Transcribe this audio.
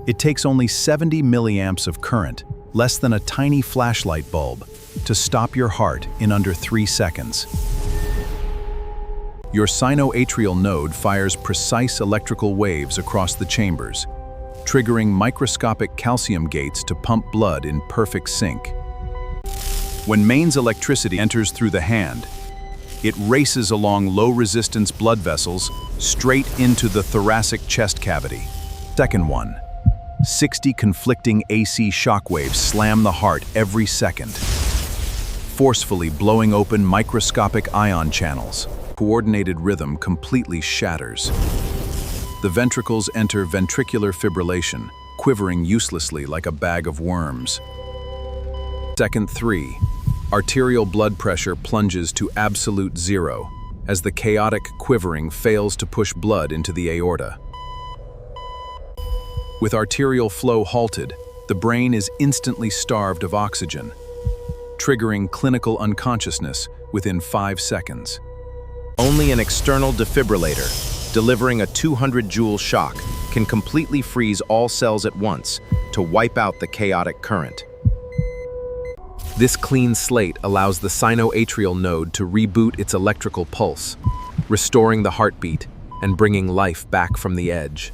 It takes only 70 milliamps of current, less than a tiny flashlight bulb, to stop your heart in under 3 seconds. Your sinoatrial node fires precise electrical waves across the chambers, triggering microscopic calcium gates to pump blood in perfect sync. When mains electricity enters through the hand, it races along low-resistance blood vessels straight into the thoracic chest cavity. Second one, 60 conflicting AC shockwaves slam the heart every second, forcefully blowing open microscopic ion channels. Coordinated rhythm completely shatters. The ventricles enter ventricular fibrillation, quivering uselessly like a bag of worms. Second 3. Arterial blood pressure plunges to absolute zero as the chaotic quivering fails to push blood into the aorta. With arterial flow halted, the brain is instantly starved of oxygen, triggering clinical unconsciousness within 5 seconds. Only an external defibrillator, delivering a 200-joule shock, can completely freeze all cells at once to wipe out the chaotic current. This clean slate allows the sinoatrial node to reboot its electrical pulse, restoring the heartbeat and bringing life back from the edge.